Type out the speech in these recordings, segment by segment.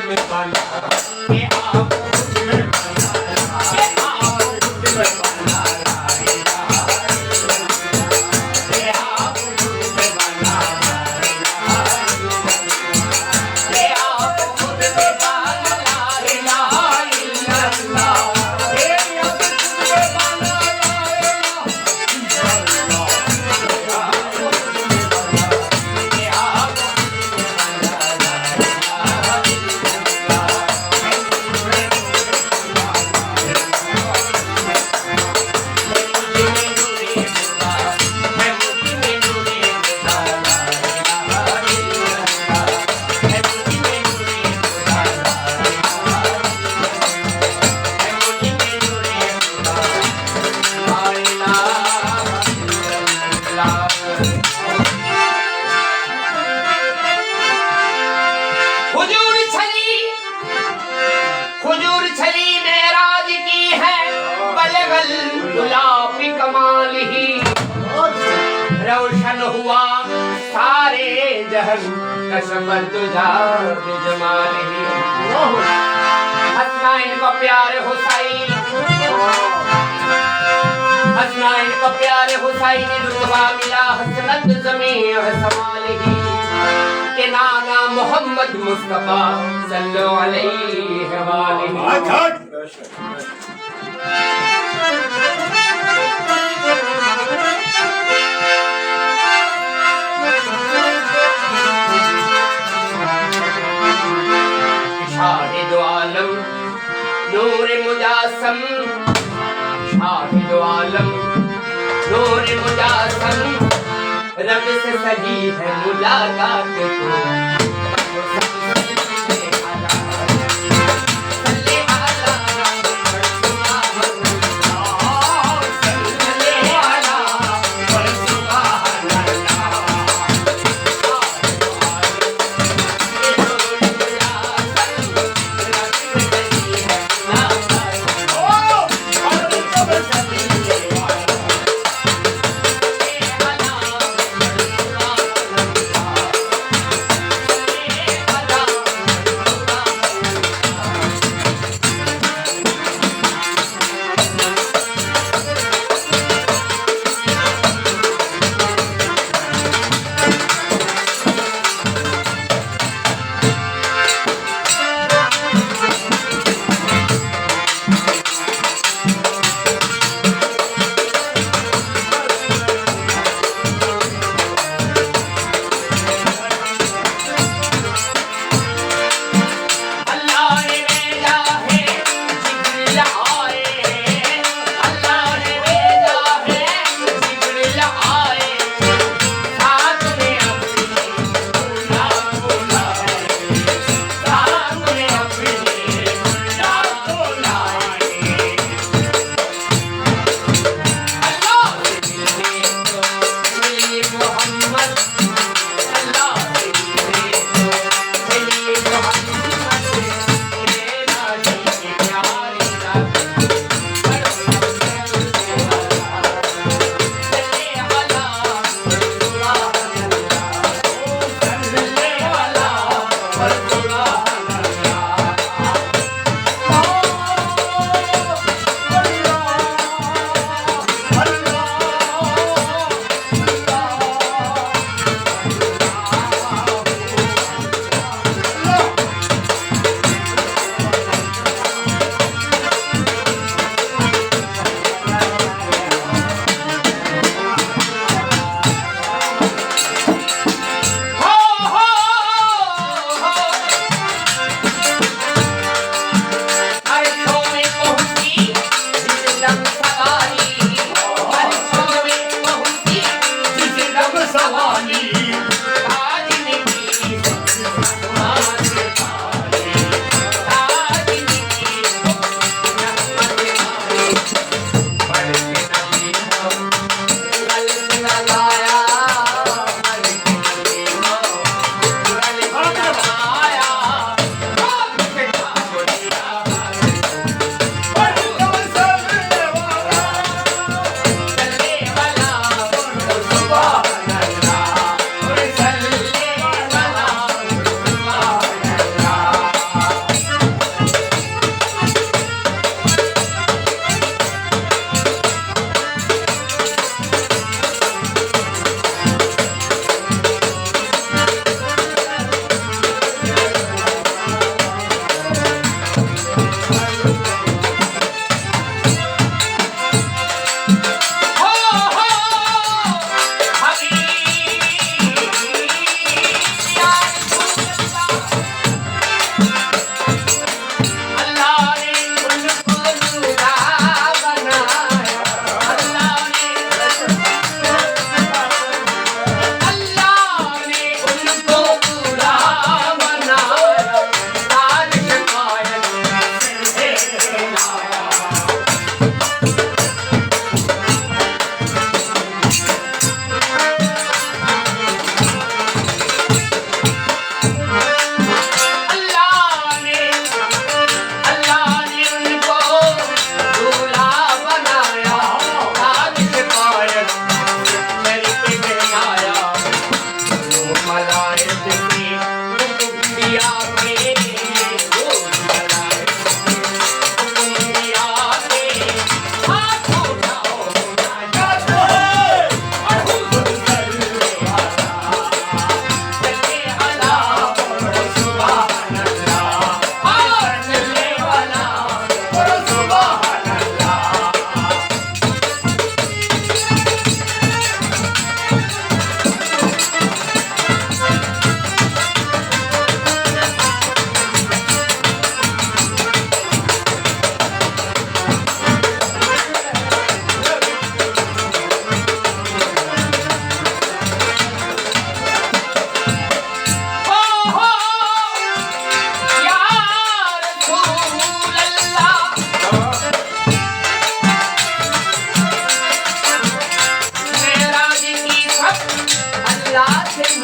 में बना के आप खुद में बना के आप खुद में बना के आप खुद में बना के आप खुद में बना ला इलाहा इल्लल्लाह के आप खुद में बना ला इलाहा हुजूर छली मेराज की है बलगल गुलाबी कमाल ही रोशन हुआ सारे जहन कशमत तुझा जमाल ही हसनैन को प्यारे हुसैन हसनैन को प्यारे हुसैन रुतबा मिला हसनत ज़मीन समाल ही के नाना मोहम्मद मुस्तफा सल्लल्लाहु अलैहि शाहिद आलम नूर मुजासम शाहिद आलम नूर मुजासम रब से सही है मुलाकात को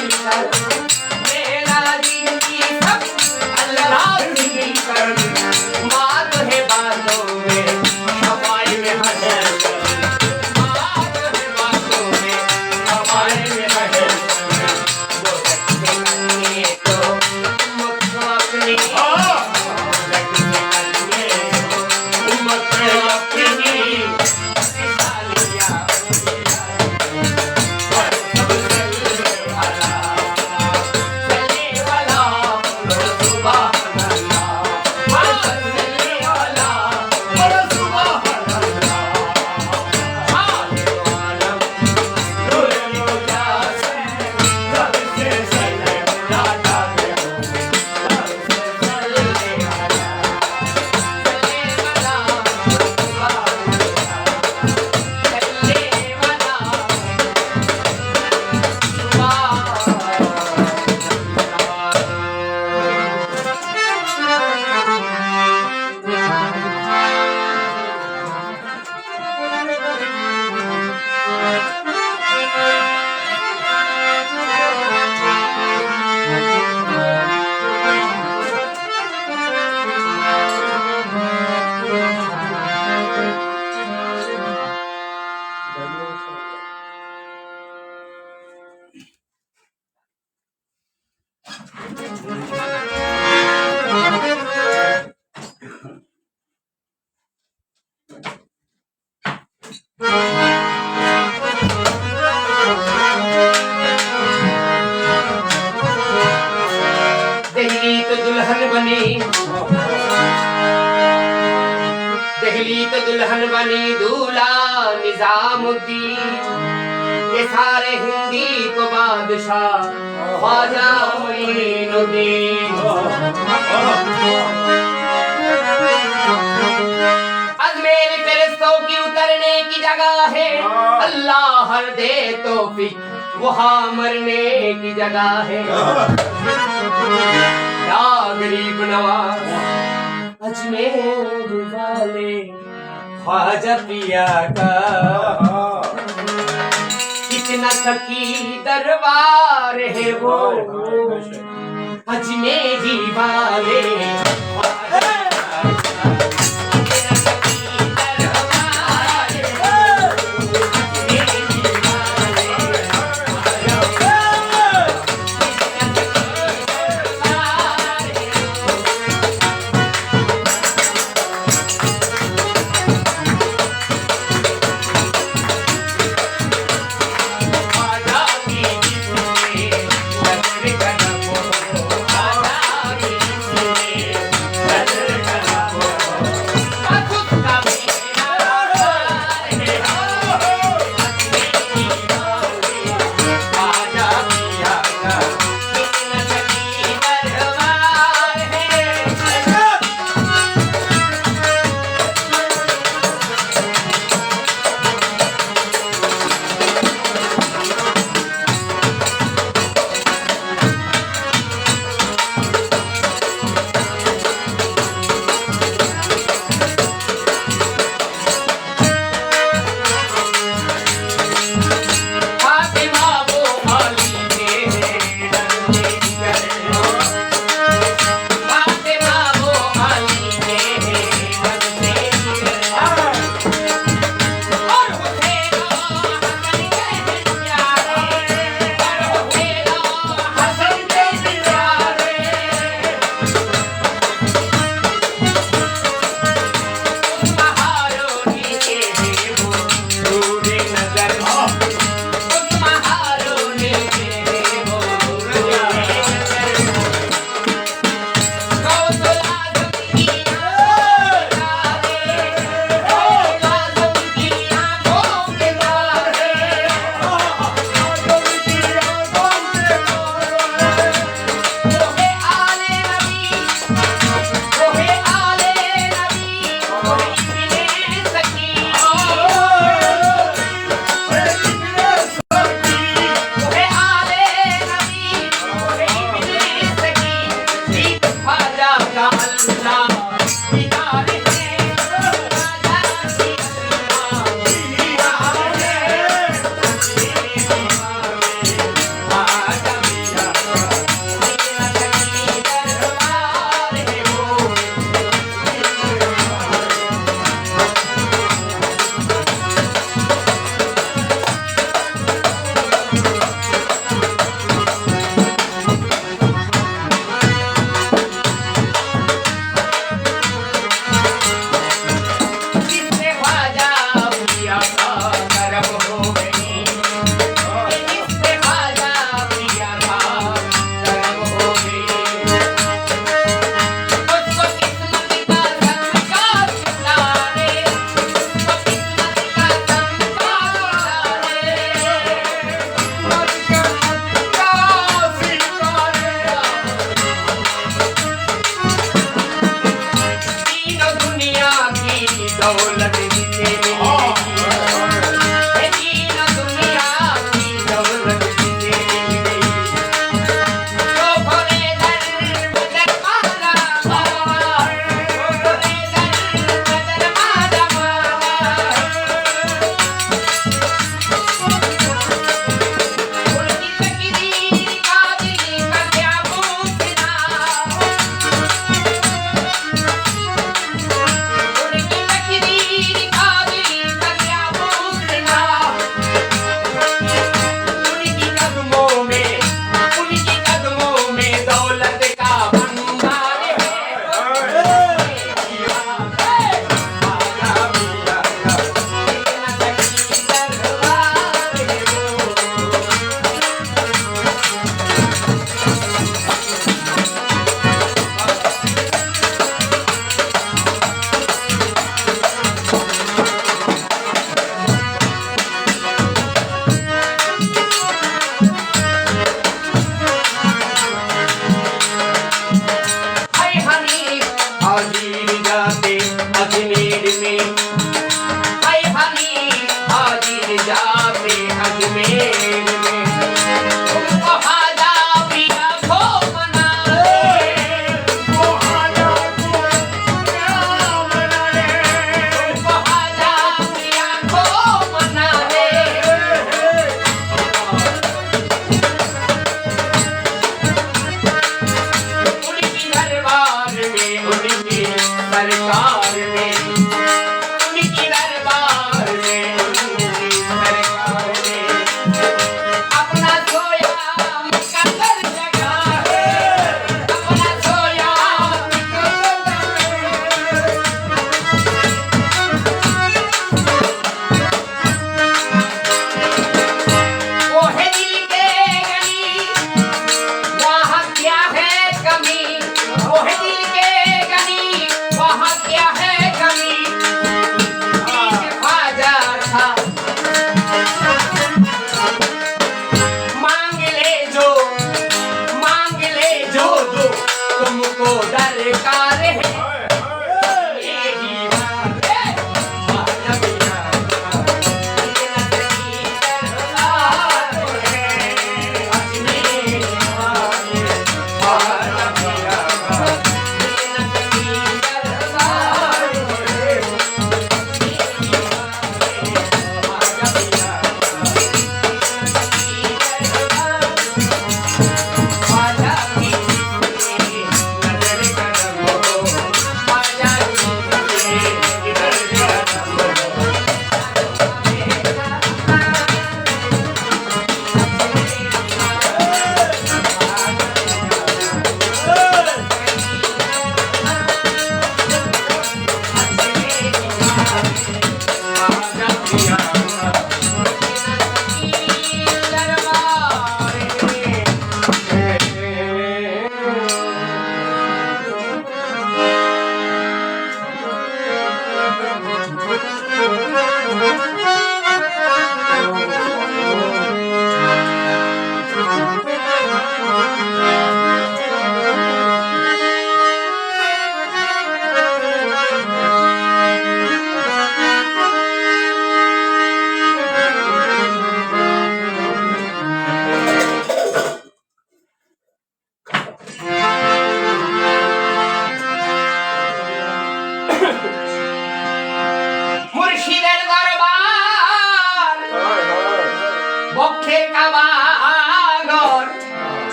मिलकर मेरा जिंदगी सब अल्लाह से मिलकर मार है बातों में हवाई में हजर मार है बातों में हवाई में हजर वो रखते करने तो मुझको अपनी दहली तो दुल्हन बनी दहली तो दुल्हन बनी दूल्हा निजामुद्दीन ये सारे हिंदी को बादशाह ख्वाजा मोइनुद्दीन अजमेर फरिश्तों की उतरने की जगह है अल्लाह हर दे तौफीक वहाँ मरने की जगह है या गरीब नवाज अजमेर वाले ख्वाजा पिया का कितना सकी दरबार है वो अजमेरी वाले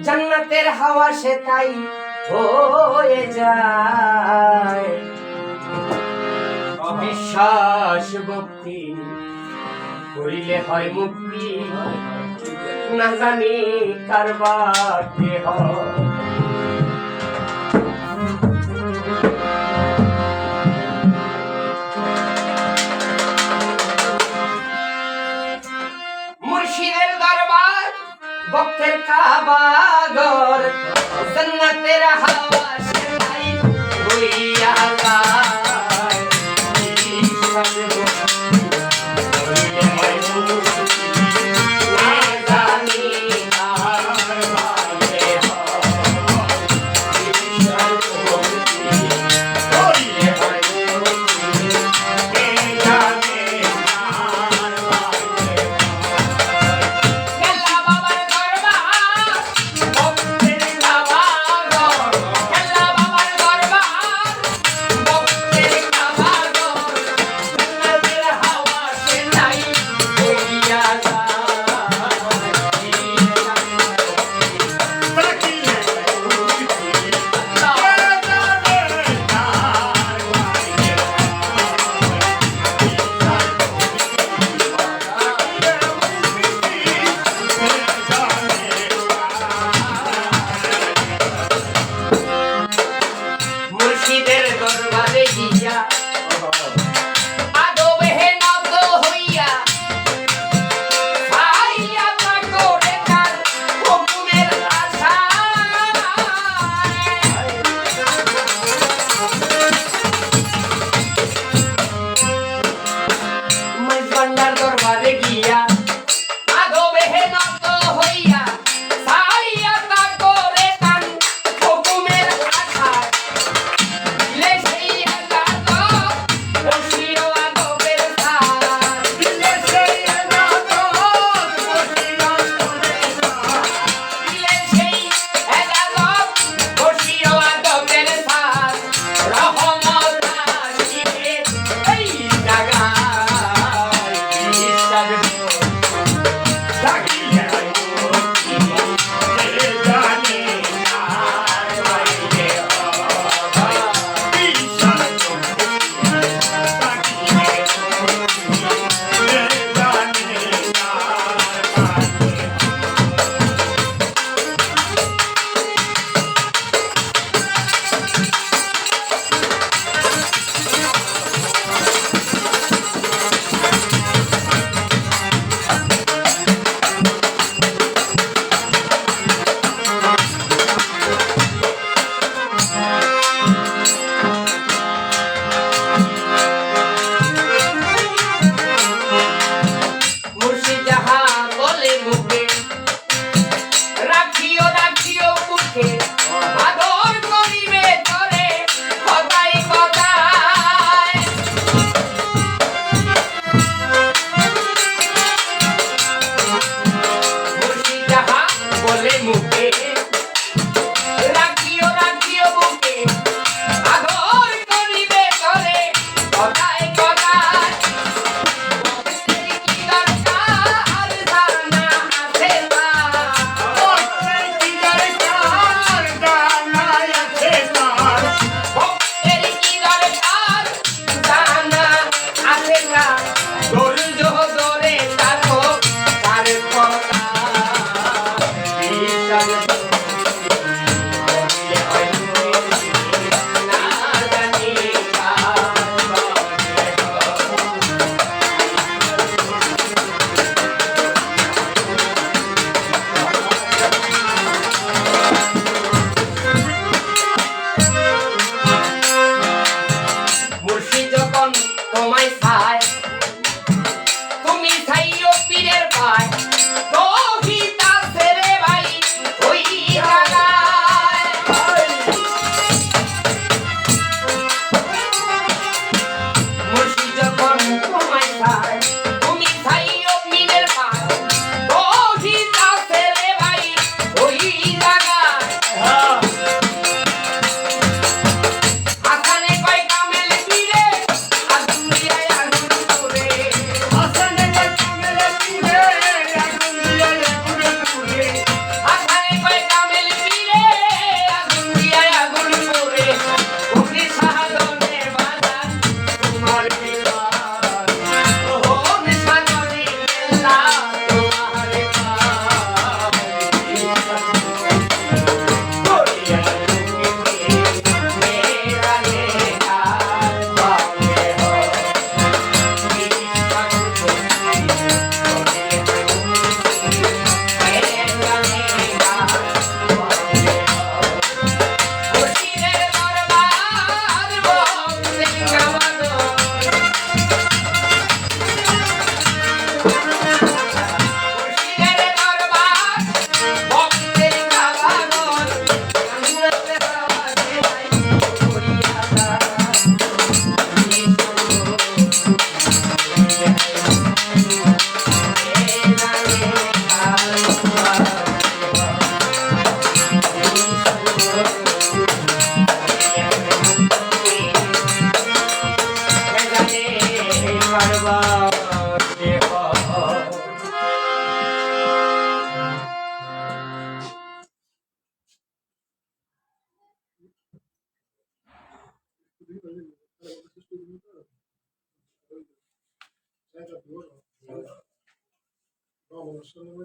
জান্নাতের হাওয়া সে তাই হয়ে যায়। বিশ্বাস ভক্তি করিলে হয় মুক্তি, না জানি কার বাকে হয়। মুর্শিদের দরবার ভক্তের কাবাগর, জান্নাতের হাওয়া সে তাই হইয়া যায়। খেলা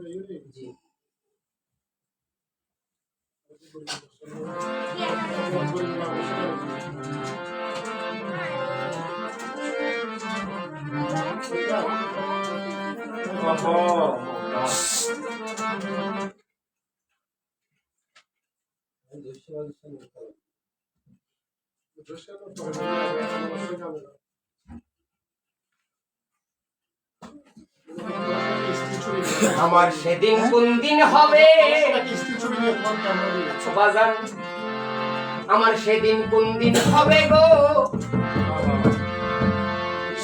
জি আমার সেদিন কোন দিন হবে বাজান, আমার সেদিন কোন দিন হবে গো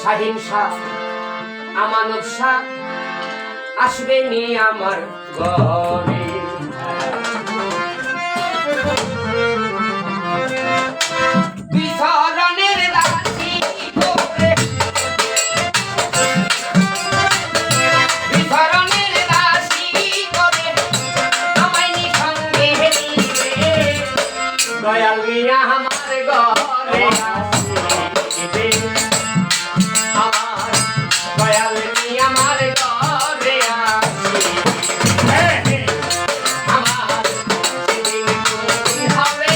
শাহিন শাহ আমানত শাহ আসবে নি আমার ঘরে। বিচরণের দাসী করে বিচরণের দাসী করে আমায় নি সঙ্গে নিবে দয়াল মিয়া আমার ঘরে আসিবে, আমার দয়াল মিয়া আমার ঘরে আসিবে। আমার সেদিন কোন দিন হবে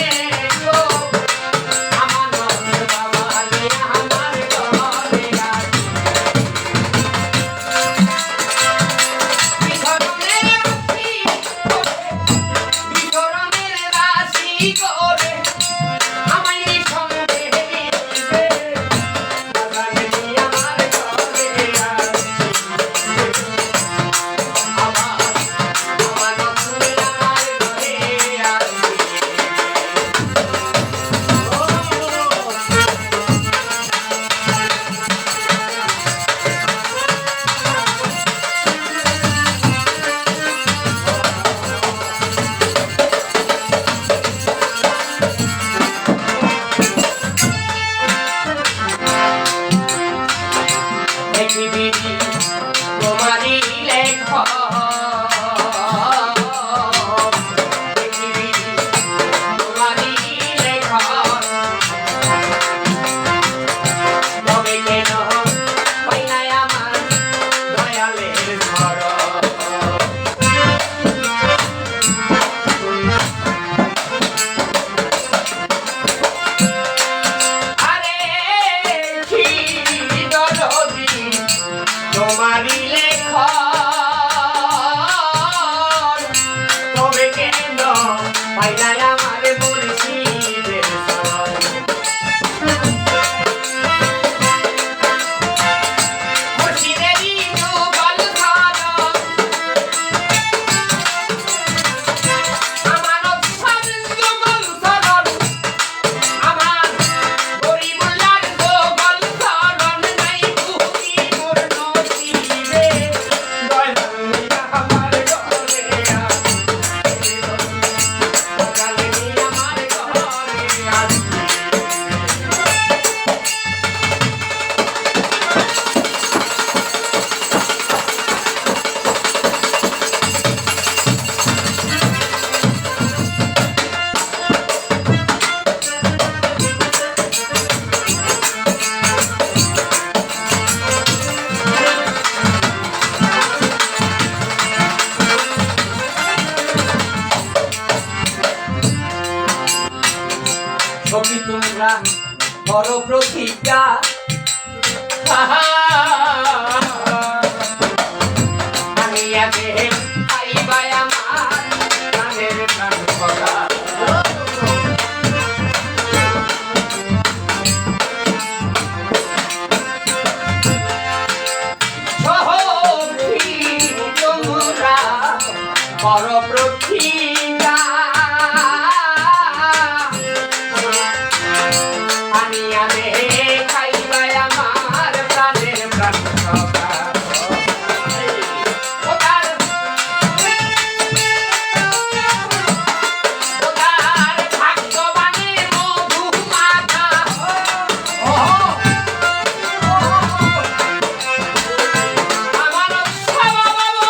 গো আমানত বাবা মিয়া আমার ঘরে আসিবে। বিচরণের দাসী করে আমায় নি সঙ্গে নিবে দয়াল মিয়া আমার ঘরে আসিবে, আমার আমানত মিয়া আমার ঘরে পৃথিবী তোমারই লেখা, পৃথিবী তোমারই লেখা, তবে কেন হয় না আমার দয়ালের ঘর। আরে কি দরদি তোমারই লেখা, তবে কেন পাই না আমার মুর্শিদের শরণ। মুর্শিদেরই যুগল ধরন, আমানত শাহর যুগল ধরন, আমার গরিবুল্লাহর যুগল ধরন, নাই তুমি মোর নসিবে দয়াল মিয়া আমার ঘরে আসিবে, দয়াল মিয়া আমার ঘরে আসিবে। সখী তোমরা করো প্রতিজ্ঞা, আমি আগে খাইবাই আমার প্রাণের প্রাণ কথা। সখী তোমরা করো প্রতিজ্ঞা, আমি আগে খাইবাই আমার প্রাণের প্রাণ কথা। ওদার ওদার ভাগ্যবানের মধু মাখা, আমার বাবা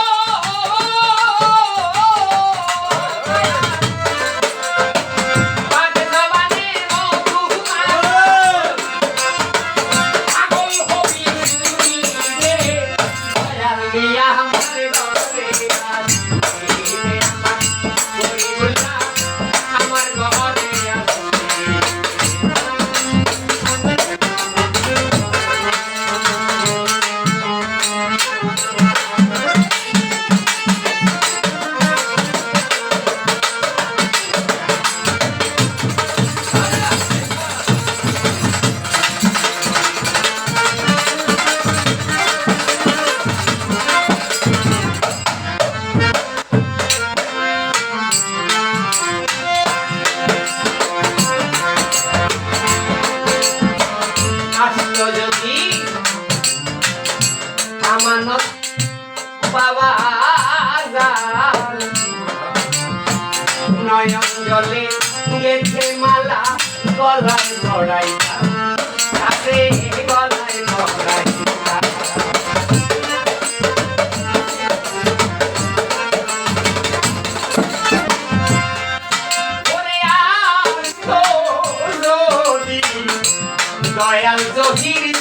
নয়ন জলে গেছে মালা গলায় জড়াইয়া তারে গলায় জড়াইয়া ওরে আসতো যদি দয়াল জহির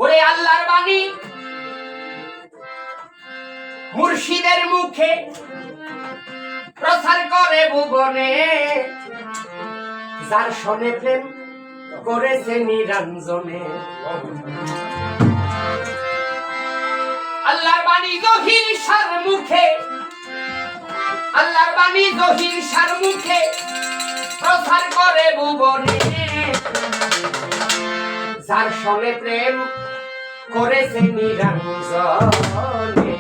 ওরে আল্লাহর বাণী মুর্শিদের মুখে প্রচার করে ভুবনে যার শোনে প্রেম করেছে নিরঞ্জনে আল্লাহর বাণী জহির সার মুখে আল্লাহর বাণী জহির সার মুখে প্রচার করে ভুবনে যার শোনে প্রেম করেছে নিরঞ্জনে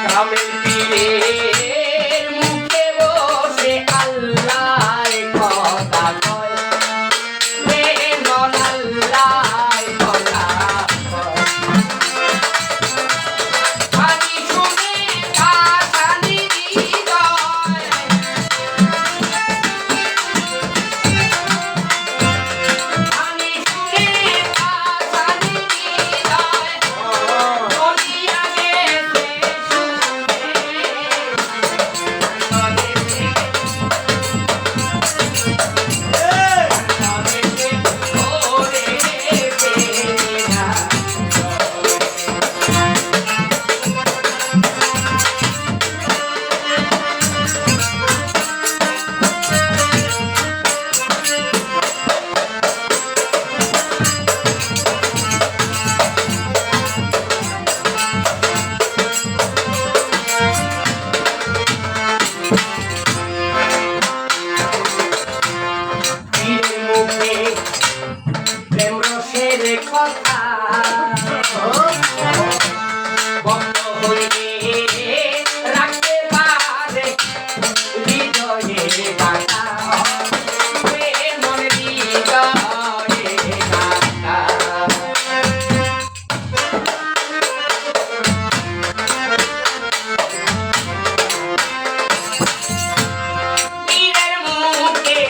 কামেল পীরের মুখে বসে আল্লাহর কথা কয় রে মন আল্লাহর কথা পানি শুনে কাশানি হৃদয় পানি শুনে কাশানি হৃদয় বলিয়া গেছে প্রেম রসের কথা ভক্ত হইলে রাখতে পারে হৃদয়ে গাথা প্রেমর হৃদয়ে গাথা পীরের মুখে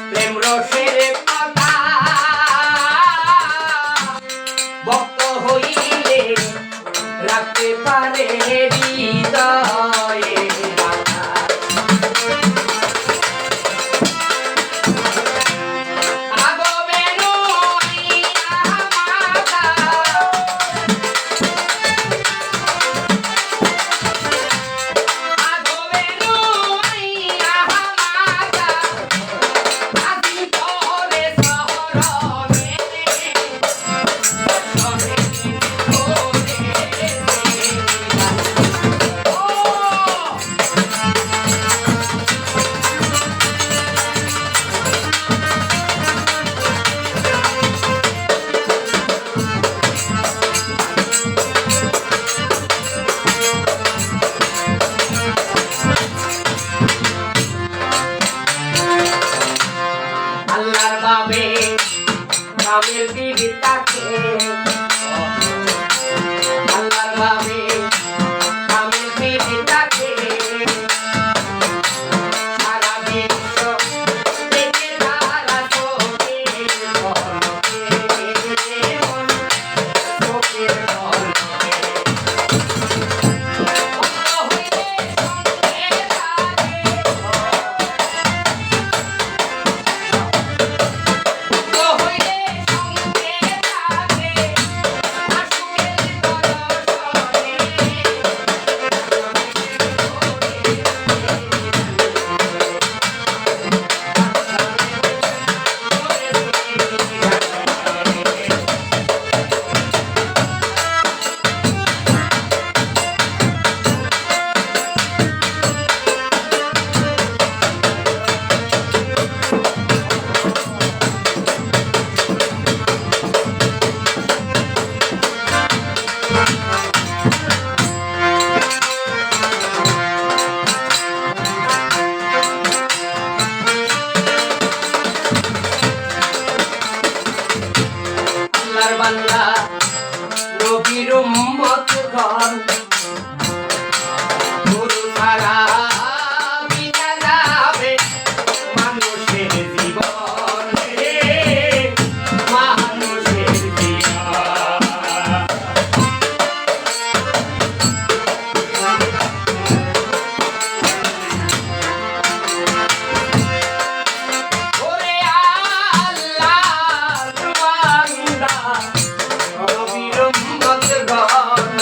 প্রেম রসের কথা ভক্ত হইলে রাখতে পারে হৃদয়ে গাথা আগবে নইয়া মাথা আগবে নইয়া মাথা আজি পরে শহরে আল্লাহর বাবে কামেল বিবি তাকে আল্লাহর বাবে কামেল বিবি তাকে সারা বিশ্ব দেখে তারা চোখের পলকে চোখের পলকে ভক্ত হইলে সঙ্গে থাকে হইলে সঙ্গে থাকে আশুকের আল্লাহর বান্দা নবীর উম্মতগণ গুরু ছাড়া বিনা যাবে মানুষের জীবন রে মানুষের জীবন ওরে আল্লাহর বান্দা নবীর উম্মতগণ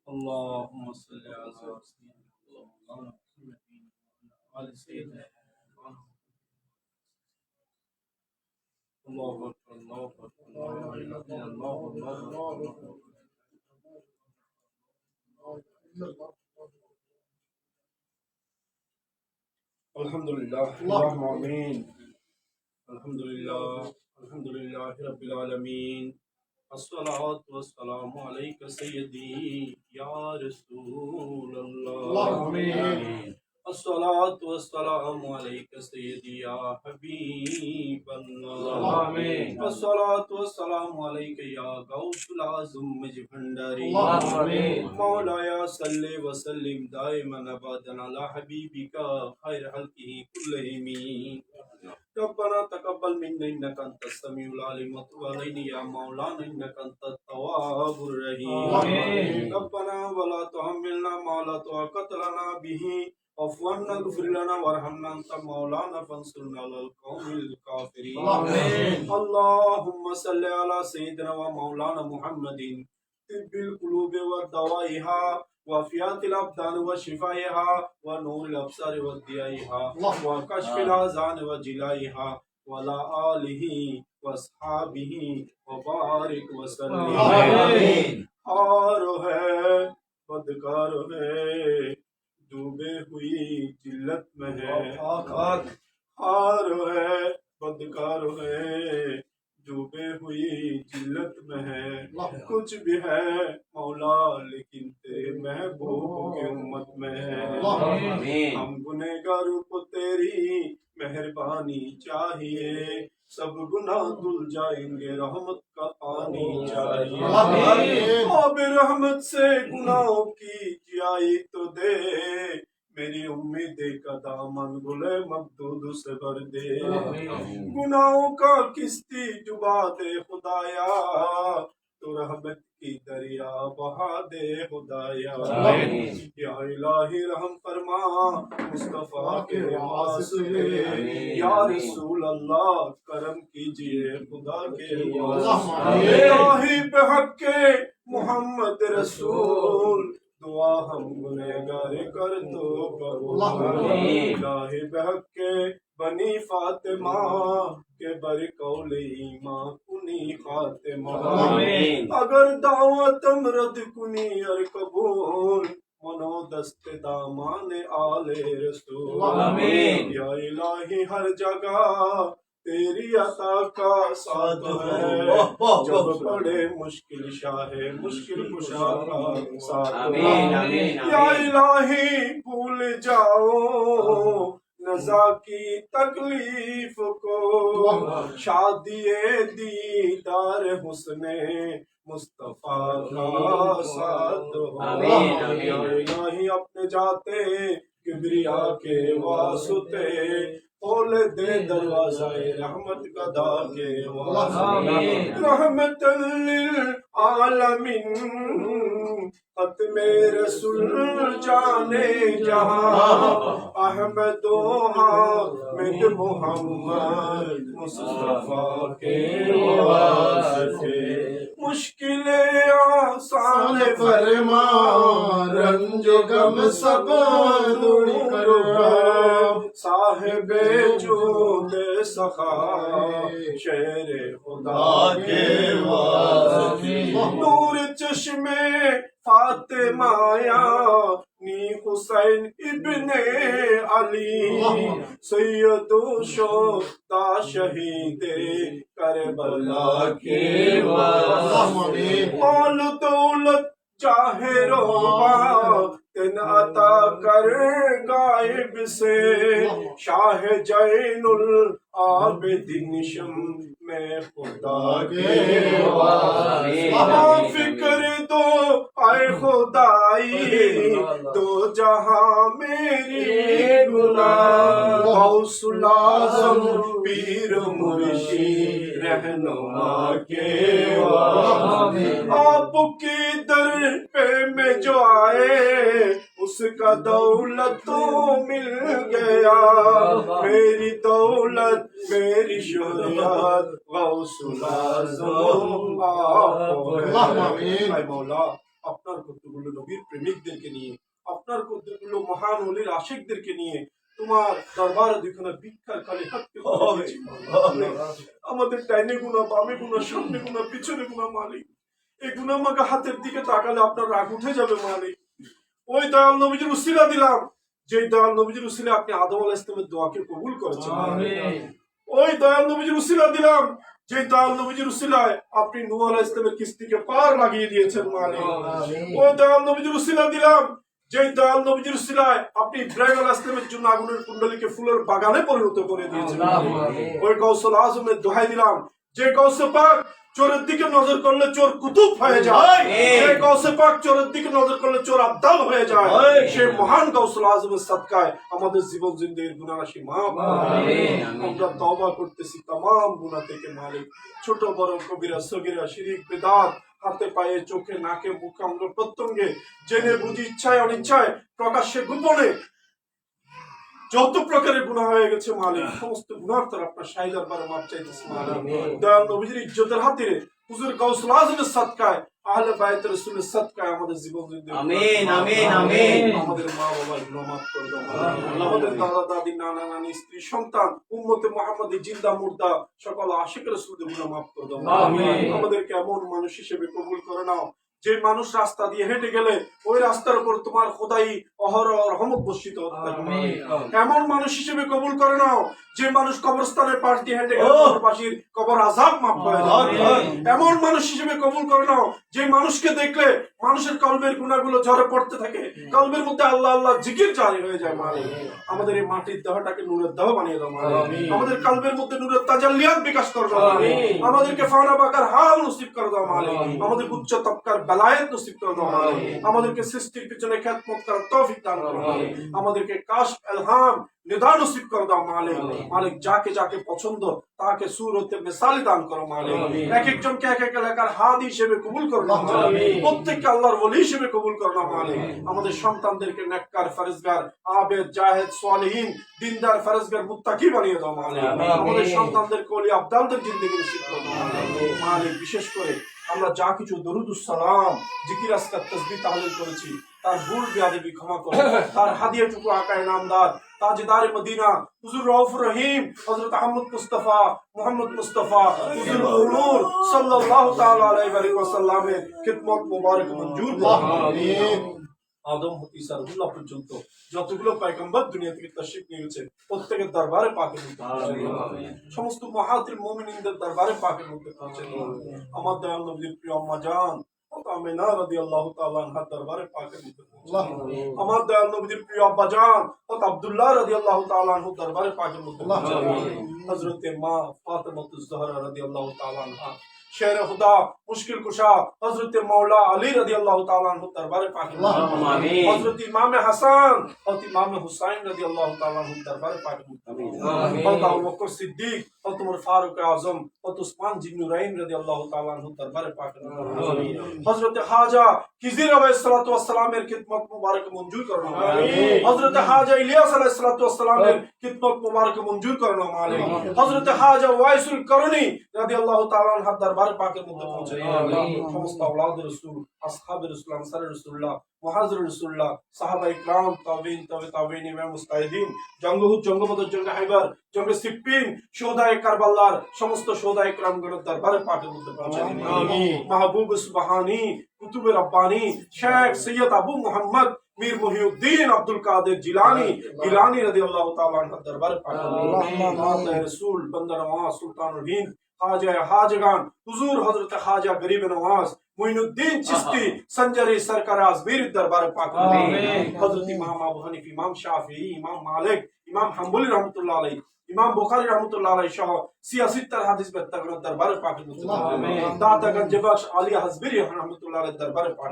اللهم صل على سيدنا محمد وعلى سيدنا الله أكبر الله أكبر لا إله إلا الله الحمد لله اللهم آمين الحمد لله رب العالمين الصلاة والسلام عليك سيدي يا رسول الله آمين الصلاة والسلام عليك سيدي يا حبيب الله آمين الصلاة والسلام عليك يا غوث العظم مجبندري آمين مولاي صل وسلم دائما أبدا على حبيبك خير خلقه كلهم ربنا تقبل منا انك انت السميع العليم وتب علينا يا مولانا انك انت التواب الرحيم آمين ربنا ولا تحملنا ما لا طاقة لنا به واعف عنا واغفر لنا وارحمنا انت مولانا فانصرنا على القوم الكافرين آمين اللهم صل على سيدنا ومولانا محمد طب القلوب ودوائها وفيات الأبدان وشفائها ونور الأبصار وديائها وكشف الأذان وجلائها وعلى آله وأصحابه وبارك وسلم آمين हारो है बदकार है डूबे हुई जिल्लत में है हारो है बदकार है डूबे हुई जिल्लत में है कुछ भी है मौला लेकिन तेरे महबूब की उम्मत में है हम गुनहगारों को तेरी मेहरबानी चाहिए सब गुनाह धुल जाएंगे रहमत का पानी चाहिए अब रहमत से गुनाहों की जियाई तो दे मेरी उम्मीद का दामन गुले मकदूद से भर दे गुनाहों का किस्ती डुबा दे खुदाया तो रहमत की दरिया बहा दे खुदाया या इलाही रहम फरमा मुस्तफा के वास्ते या रसूल अल्लाह करम कीजिए खुदा के वास्ते इलाही पे हक के मोहम्मद रसूल दुआ हम गुनहगार कर तो कबूल इलाही बहक के बनी फातिमा के बर कौल ईमान कुनी फातिमा अगर दावत अमरद कुनी अर कबूल मनो दस्ते दामान आले रसूल या इलाही हर जगह तेरी अता का साथ है जब बड़े मुश्किल शाहे मुश्किल कुशा का साथ है या इलाही भूल जाओ नज़ा की तकलीफ को शादिए दीदार हुस्ने मुस्तफा का साथ इलाही अपने जाते किबरिया के वास्ते खोल दे दरवाज़ाए रहमत का दाके रहमतल लिल आलमीन खत्मे रसूल जाने जहां अहमदो हामिद मोहम्मद मुस्तफा के वास्ते मुश्किलें आसान फरमा रंजो गम सब दूर करो साहिबे जूद सखा शेरे खुदा के वास्ते नूर चश्मे फातिमाया नी हुसैन इब्ने अली सैयदो शोहदा शहीदे करबला के वास्ते माल दौलत चाहे रोबा तिन अता कर गायब से शाह जैनुल आबिदीन शम में खुदा के माफ कर दो आए खुदाई दो जहां मेरी गुनाह गौसुल आज़म पीर मुर्शिद रहनुमा के आपके दर पे में जो आए उसका दौलत तो मिल गया मेरी दौलत मेरी शोहरत गौसुल आज़म আয় মওলা আপনার কতগুলো নবীর প্রেমিকদেরকে নিয়ে আপনার কতগুলো মহান ওলির আশিকদেরকে নিয়ে তোমার দরবারে দুখানা ভিক্ষার কালে হাত পেতে আমাদের ডাইনে গুনাহ বামে গুনাহ সামনে গুনাহ পিছনে গুনাহ মালিক এই গুনাহ মাখা হাতের দিকে তাকালে আপনার রাগ উঠে যাবে মালিক ওই দয়াল নবীজির উসিলা দিলাম যে দয়াল নবীজির উসিলা আপনি আদম আলাইহিস সালামের দোয়াকে কবুল করেছেন আমিন ওই দয়াল নবীজির উসিলা দিলাম যে দয়াল নবীজির উসিলায় আপনি নূহ আলাইহিস সালামের কিস্তিকে পার লাগিয়ে দিয়েছেন মালিক ওই দয়াল নবীজির উসিলা দিলাম যে দয়াল নবীজির উসিলায় আপনি ইব্রাহিম আলাইহিস সালামের জন্য আগুনের কুণ্ডলীকে ফুলের বাগানে পরিণত করে দিয়েছেন ওই গৌসুল আজমের দোহাই দিলাম যে গৌসে পাক চোরের দিকে নজর করলে চোর কুতুব হয়ে যায় যে গৌসে পাক চোরের দিকে নজর করলে চোর আবদাল হয়ে যায় সেই মহান গৌসুল আজমের সাদকায় আমাদের জীবন জিন্দেগির গুনাহ রাশি মাফ আমরা তওবা করতেছি तमाम গুনাহ থেকে মালিক ছোট বড় কবিরা সগীরা শিরক বিদআত হাতে পায়ে চোখে নাকে মুখে অঙ্গ প্রত্যঙ্গে জেনে বুঝি ইচ্ছায় অনিচ্ছায় প্রকাশ্যে গোপনে যত প্রকারের গুনাহ হয়ে গেছে মালিক সমস্ত গুনাহ তার আপনার শাহী দরবারে মাফ চাইতেছি মালিক দয়াল নবীজির ইজ্জতের খাতিরে হুজুর গাউসুল আজমের সাদকায় আহলে বাইত রাসূলের সাদকায় আমাদের জীবন জিন্দেগি আমিন আমিন আমিন আমাদের মা বাবার গুনাহ মাফ করে দাও আমাদের দাদা দাদি নানা নানি স্ত্রী সন্তান উম্মতে মুহাম্মাদি জিন্দা মুর্দা সকল আশিক রাসূলদের গুনাহ মাফ করে দাও আমিন আমাদেরকে এমন মানুষ হিসেবে কবুল করে নাও যে মানুষ রাস্তা দিয়ে হেঁটে গেলে ওই রাস্তার উপর তোমার খোদাই অহরহ রহমত বর্ষিত হতে থাকে এমন মানুষ হিসেবে কবুল করে নাও যে মানুষ কবরস্থানের পাশ দিয়ে হেঁটে গেলে কবরবাসীর কবর আযাব মাফ করে দাও এমন মানুষ হিসেবে কবুল করে নাও যে মানুষকে দেখলে মানুষের কলবের গুনাহগুলো ঝরে পড়তে থাকে কলবের মধ্যে আল্লাহ আল্লাহ জিকির জারি হয়ে যায় মালিক আমাদের এই মাটির দেহটাকে নূরের দেহ বানিয়ে দাও মালিক আমাদের কলবের মধ্যে নূরের তাজাল্লিয়াত বিকাশ করে দাও মালিক আমাদেরকে ফানা বাকার হাল নসিব করে দাও মালিক আমাদের উচ্চ তবকার বেলায়েত নসিব করে দাও মালিক আমাদেরকে সৃষ্টির পিছনে খিদমত করার তৌফিক দান করো মালিক আমাদেরকে কাশফ ইলহাম নিদান নসিব করে দাও মালিক মালিক যাকে যাকে পছন্দ তাকে সুরতে মিসালি দান করো মালিক এক একজনকে এক এক এলাকার হাদি হিসেবে কবুল করো মালিক প্রত্যেককে আল্লাহর ওলি হিসেবে কবুল করো মালিক আমাদের সন্তানদেরকে নেককার ফরজগার আবেদ জাহেদ সালেহিন দিনদার ফরজগার মুত্তাকি বানিয়ে দাও মালিক আমাদের সন্তানদেরকে ওলি আবদালদের জিন্দেগি নসিব করো মালিক বিশেষ করে আমরা যা কিছু দরুদুস সালাম জিকির আসকার তাসবিহ তাহলিল করেছি তার ভুল বেয়াদবি ক্ষমা করো তার হাদিয়াটুকু আকায়ে নামদার তাজদার মদিনা হুজুর রউফুর রহিম হযরত আহমদ মুস্তাফা মুহাম্মদ মুস্তাফা হুজুর নূর সাল্লাল্লাহু তাআলা আলাইহি ওয়া সাল্লামের খিদমত মুবারক মঞ্জুর আমিন আদম হতে ঈসা রুহুল্লাহ পর্যন্ত যতগুলো পয়গম্বর দুনিয়া থেকে তাশরীফ নিয়ে গেছেন প্রত্যেকের দরবারে পাকের মধ্যে সমস্ত মুহাদ্দির মুমিনদের দরবারে পাকের মধ্যে পৌঁছে দিন আমার দয়াল নবীর প্রিয় আম্মা জান আমিনা রাদিয়াল্লাহু তাআলা আনহার দরবারে পাকের মধ্যে আমার দয়াল নবীর প্রিয় আব্বা জান আব্দুল্লাহ রাদিয়াল্লাহু তাআলা আনহু দরবারে পাকের মধ্যে হযরতে মা ফাতেমাতুজ জাহরা রাদিয়াল্লাহু তাআলা আনহা शेर खुदा मुश्किल कुशा हजरत मौला अली रदियल्लाहु ताला अन्हु दरबार पाक आमीन हजरत इमाम हसन और इमाम हुसैन रदियल्लाहु ताला अन्हु दरबार पाक आमीन और अबू बकर सिद्दीक और उमर फारूक आजम और उस्मान जिन नुरैन रदियल्लाहु ताला अन्हु दरबार पाक आमीन हजरत खाजा खिजिर अलैहिस्सलातु वस्सलामेर खिदमत मुबारक मंजूर करना आमीन हजरत खाजा इलियास अलैहिस्सलातु वस्सलामेर खिदमत मुबारक मंजूर करना मालिक हजरत खाजा वाइसुल करनी रदियल्लाहु ताला अन्हु दरबार পাকের মধ্যে পৌঁছে সমস্ত আওলাদ রাসূল আসহাব রাসূল আনসার রাসূলুল্লাহ মুহাজির রাসূলুল্লাহ সাহাবায়ে کرام তাবিঈন তাবিঈন ইমাম মুস্তাহিদিন জঙ্গহুদ জঙ্গবদর জঙ্গ হাইবার জঙ্গ সিফিন শুহাদায়ে কারবালার সমস্ত শুহাদায়ে کرام গণের দরবারে পাকের মধ্যে পৌঁছে আমিন মাহবুব সুবহানী কুতুব রব্বানী শেখ সৈয়দ আবু মুহাম্মদ मीर मुहिउद्दीन अब्दुल कादिर जिलानी गिलानी रदियल्लाहु ताला अन्हु दरबार पाक आमीन रसूल बंदर नवाज सुल्तानुल हिंद खाजा हाजगान हुजूर हजरत खाजा गरीब नवाज मुइनुद्दीन चिश्ती संजरी सरकार आजमीर दरबार पाक हजरत इमाम अबू हनीफ इमाम शाफी इमाम मालिक इमाम हम्बली रहमतुल्लाह अलैह इमाम बुखारी रहमतुल्लाह अलैह शाह सियासत्तर हदीस में तगड़ा दरबार पाक दातागंज जबक्श आलिया हजबरी रहमतुल्लाह अलैह दरबार पाक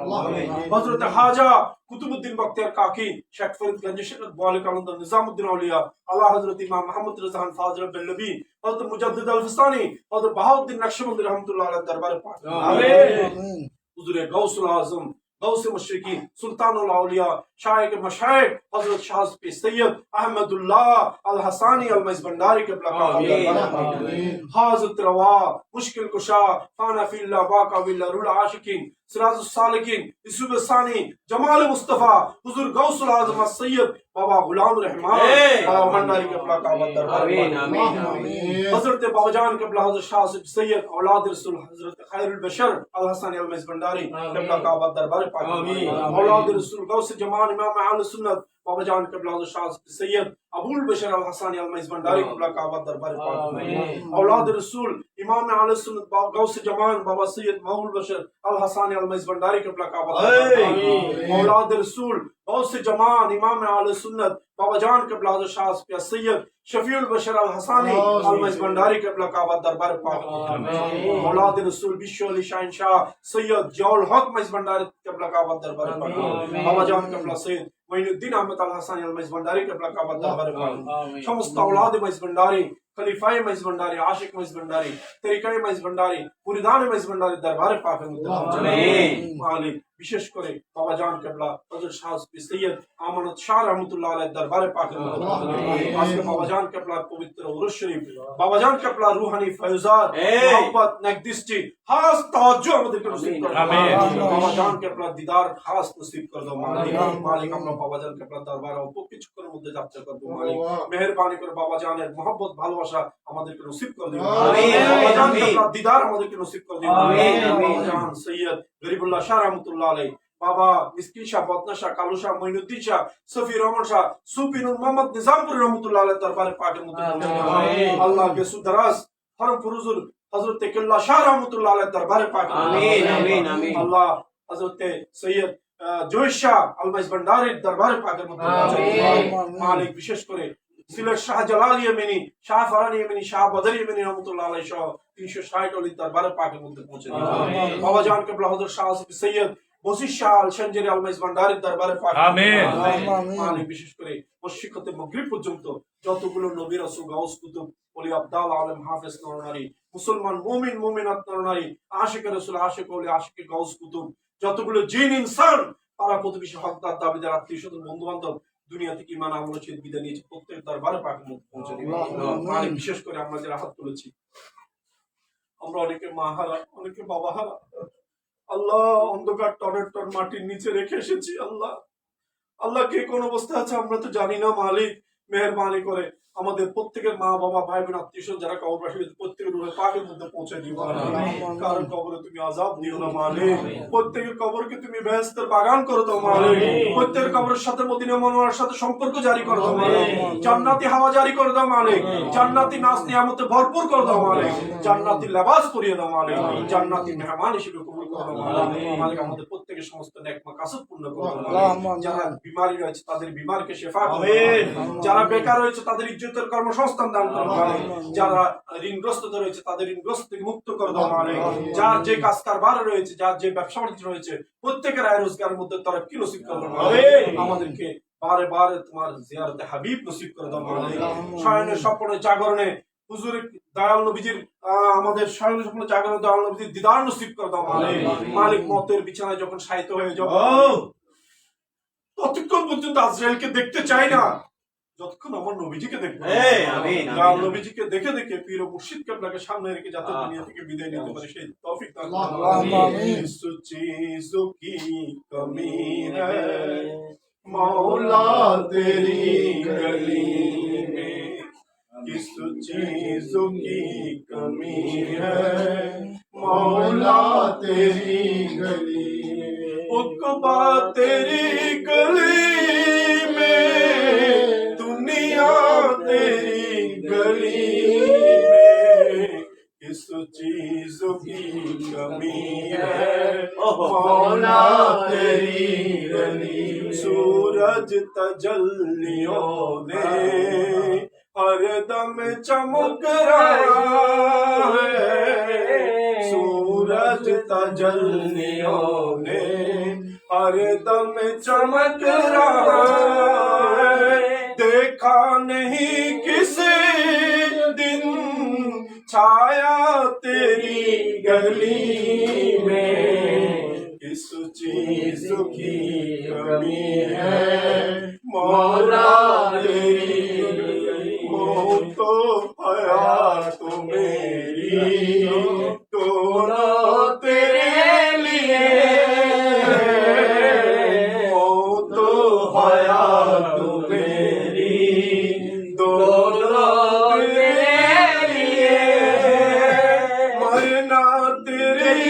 हजरत हाजा कुतुबुद्दीन बख्तियार काकी शेख फरीद गंज शेख बालिक अलंदर निजामुद्दीन औलिया आला हजरत इमाम मोहम्मद रज़ान फाजिल बेलबी हजरत मुजद्दिद अल-फसानी हजरत बहाउद्दीन नक्शबंदी रहमतुल्लाह अलैह दरबार पाक आमीन हुजूर गौसुल आजम गौस मशरिकी सुल्तानुल औलिया शाइख मशाइख हजरत शाह सैयद अहमदुल्लाह अल हसानी अल मइज़ भंडारी के हाजत रवा मुश्किल कुशा फाना फिल्ला बाका विल्ला रुल आशिकीन सिराजुस सालिकीन यूसुफ सानी जमाल मुस्तफा हुजूर गौसुल आजम सैयद बाबा गुलाम रहमान बाबा भंडारी के आमीन आमीन हजरत बाबाजान के हजरत शाह सैयद औलाद रसूल हजरत खैरुल बशर अल हसन अल मइज़ भंडारी के दरबार पाक औलाद रसूल गौस जमान इमाम अहले सुन्नत बाबाजान के हजरत शाह सैयद अबुल बशर अल हसन अल मइज़ भंडारी के दरबार पाक औलाद रसूल इमाम अहले सुन्नत गौस जमान बाबा सैयद मौल बशर अल हसन अल मइज़ भंडारी के औलाद रसूल गौस जमान इमाम अहले सुन्नत बाबाजान के हजरत शाह सैयद शफीउल बशर अल हसानी अल मइज़ भंडारी के दरबार पाक औलाद रसूल विश्व अली शाह सैयद जौल हक मइज़ भंडारी के दरबार पाक बाबाजान के सैयद मोइनुद्दीन अहमद अल हसानी अल मइज़ भंडारी के दरबार पाक समस्त औलाद मइज़ भंडारी खलीफाए मइज़ भंडारी आशिक मइज़ भंडारी तरीकाए मइज़ भंडारी मुरीदान मइज़ भंडारी दरबार पाक मालिक विशेष करे बाबाजान केबला हजरत शाह सैयद आमनत शाह रहमतुल्लाह अलैह दरबार पाक आज के बाबाजान केबला पवित्र उरुस शरीफ बाबाजान केबला रूहानी फैजात मोहब्बत नेकदिस्ती खास तवज्जो আমাদের নসিব কর আমিন বাবাজান কেবলা দিদার খাস নসিব কর দাও মালিক মালিক আমরা বাবাজান কেবলা দরবারে অল্প কিছুক্ষণের মধ্যে যাত্রা করব মালিক মেহেরবানি করে বাবাজানের मोहब्बत ভালোবাসা আমাদেরকে নসিব কর দিও আমিন বাবাজান কেবলা দিদার আমাদেরকে নসিব কর দিও আমিন বাবাজান সৈয়দ গরিবুল্লাহ শাহ रहमतुल्लाह अलैह बाबा मिस्किन शाह बदना शाह कालू शाह मोइनुद्दीन शाह सफी रहमान शाह सूफी नूर मोहम्मद निजामपुरी रहमतुल्लाह अलैह दरबार पाक अल्लाह के सुदराज हरम फुरुजुल हजरत किल्ला शाह रहमतुल्लाह अलैह दरबार पाक आमीन आमीन आमीन अल्लाह हजरत सैयद जोश शाह अल मइज़ भंडारी दरबार पाक मालिक विशेष करे সিলেট শাহজালাল ইয়েমেনি শাহ ফারানি ইয়েমেনি শাহ বদর ইয়েমেনি রহমতুল্লাহ আলাইহি সহ 360 ওলি দরবারে পাকের মধ্যে পৌঁছে দিন বাবাজান কেবলা হযরত শাহ সৈয়দ বশির শাহ আল শঞ্জরি আল মইজ ভান্ডারী দরবারে পাক আমিন আমিন বিশেষ করে মশরিক হতে মাগরিব পর্যন্ত যতগুলো নবী রাসূল গাউস কুতুব ওলি আবদাল আলম হাফেজ নরনারী মুসলমান মুমিন মুমিনাত নরনারী আশিক রাসূল আশিক ওলি আশিক গাউস কুতুব যতগুলো জিন ইনসান পাড়া প্রতিবেশী হকদার দাবিদার আত্মীয়স্বজন বন্ধু বান্ধব দুনিয়া থেকে ঈমান আমল ছেদ বিদায় নিয়েছে প্রত্যেক দরবারে পাকের মধ্যে পৌঁছে দিন মালিক বিশেষ করে আমরা যারা হাত তুলেছি আমরা অনেকে মা হারা অনেকে বাবা হারা আল্লাহ অন্ধকার টনের টন মাটির নিচে রেখে এসেছি আল্লাহ আল্লাহ কে কোন অবস্থা আছে আমরা তো জানি না মালিক মেহেরবানি করে আমাদের প্রত্যেকের মা বাবা ভাই বোন আত্মীয়স্বজন যারা কবরবাসী প্রত্যেকের রূহে পাকের মধ্যে পৌঁছে দিও কারণ কবরে তুমি আযাব দিও না মালিক প্রত্যেকের কবরকে তুমি বেহেশতের বাগান করে দাও মালিক প্রত্যেকের কবরের সাথে মদিনা মুনওয়ারার সাথে সম্পর্ক জারি করে দাও মালিক জান্নাতি হাওয়া জারি করে দাও মালিক জান্নাতি নাজ নিয়ামতে ভরপুর করে দাও মালিক জান্নাতি লেবাস পরিয়ে দাও মালিক জান্নাতি মেহমান হিসেবে কবুল করে দাও মালিক মালিক আমাদের প্রত্যেকের সমস্ত নেক মাকাসদ পূর্ণ করে দাও মালিক যারা বিমারি রয়েছে তাদের বিমারকে শিফা করো আমিন যারা বেকার রয়েছে তাদের ইজ্জতের কর্মসংস্থান দান করো মালিক যারা ঋণগ্রস্ত রয়েছে তাদের ঋণগ্রস্ত থেকে মুক্ত করে দাও মালিক যার যে কাজ কারবার রয়েছে যার যে ব্যবসা বাণিজ্য রয়েছে প্রত্যেকের আয় রোজগারের মধ্যে তরক্কি নসিব করে দাও মালিক আমাদেরকে বারে বারে তোমার জিয়ারতে হাবিব নসিব করে দাও মালিক শয়নের স্বপ্নে জাগরণে হুজুর দয়াল নবীজির আমাদের শয়নের স্বপ্নে জাগরণে দয়াল নবীজির দিদার নসিব করে দাও মালিক মালিক মতের বিছানায় যখন শায়িত হয়ে যাব ততক্ষণ পর্যন্ত আজরাইলকে দেখতে চাই না যতক্ষণ আমার নবীজিকে দেখবো আমিন আল্লাহ নবীজিকে দেখে দেখে পীর ও মুর্শিদ কেবলাকে সামনে রেখে যাতে দুনিয়া থেকে বিদায় নিতে পারে সেই তৌফিক দান করুন আল্লাহুম্মা আমিন সুচিজো কি কমি হ্যায় মওলা তেরি গলি মে किस चीज़ों की कमी है मौला तेरी गली उकबा तेरी गली में दुनिया तेरी गली में किस चीज़ों की कमी है गली सूरज तजल्लियों ने हर दम चमक रहा है सूरज तजल्लियों ने हर दम चमक रहा है देखा नहीं किसी दिन छाया तेरी गली में किस चीज की कमी है मौला तेरी मौत तो हयात मेरी दोनों तेरे लिए मौत तो हयात मेरी दोनों तेरे लिए मरना तेरी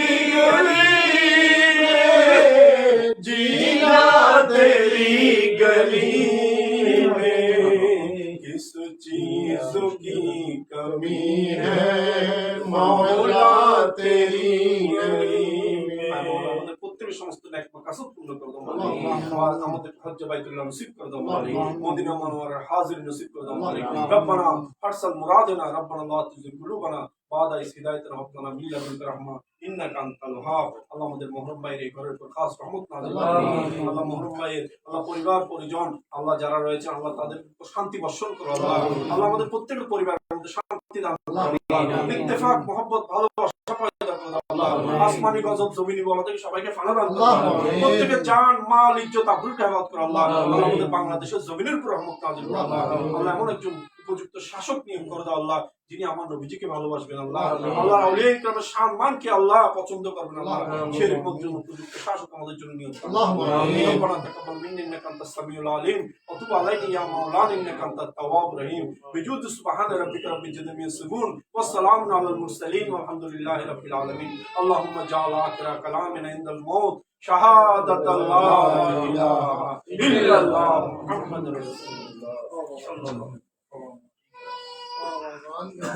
जीना तेरी गली में किस चीज की कमी है मौला तेरी गली में আমাদের প্রত্যেকের সমস্ত নেক মাকাসদ পূর্ণ করে দাও মালিক আমাদের হজ্জ বাইতুল্লাহ নসিব করে দাও মালিক মদিনা মুনাওয়ারার হাজির নসিব করে দাও মালিক রব্বানা ফারসাল মুরাদানা রব্বানা লা তুযিগ কুলুবানা বাদা ইস হিদায়াতিনা ওয়া হাবনা মিন লাদুনকা রাহমা ইন্নাকা আনতাল ওয়াহ্হাব আল্লাহ আমাদের মুহররম ভাইয়ের এই ঘরের উপর খাস রহমত নাযিল করুন আল্লাহ মুহররম ভাইয়ের আল্লাহ পরিবার পরিজন আল্লাহ যারা রয়েছে আল্লাহ তাদের উপর শান্তি বর্ষণ করো আল্লাহ আল্লাহ আমাদের প্রত্যেকের পরিবারের মধ্যে শান্তি দান করো ইত্তেফাক মহব্বত ভালোবাসা পয়দা করো আল্লাহ আসমানি গজব জমিনি বলা থেকে সবাইকে ফানা দান করো প্রত্যেকের জান মাল ইজ্জত আবরুর হেফাজত করো আল্লাহ আল্লাহ আমাদের বাংলাদেশের জমিনের উপর রহমত নাযিল করো আল্লাহ আল্লাহ এমন একজন উপযুক্ত শাসক নিয়োগ করে দাও আল্লাহ যিনি আমার নবীজিকে ভালোবাসবেন আল্লাহ আল্লাহর আউলিয়া ইকরামের সম্মানকে আল্লাহ পছন্দ করবেন আল্লাহ সেই মধ্যে উপযুক্ত শাসক আমাদের জন্য নিয়োগ করুন আল্লাহুম্মা আমিন রব্বানা তাকাব্বাল মিন্না ইন্নাকা আনতাস সামিউল আলিম ওয়া তুব আলাইনা ইয়া মাওলানা ইন্নাকা আনতাত তাওয়াবুর রহিম বিজুদ সুবহানা রাব্বিকা রাব্বিল ইজ্জাতি আম্মা ইয়াসিফুন ওয়া সালামুন আলাল মুরসালিন ওয়ালহামদুলিল্লাহি রাব্বিল আলামিন আল্লাহুম্মা জাআল আখিরা কালামিনা ইনদাল মাউত শাহাদাত লা ইলাহা ইল্লাল্লাহ মুহাম্মাদুর রাসূলুল্লাহ সাল্লাল্লাহু আলাইহি ওয়া সাল্লাম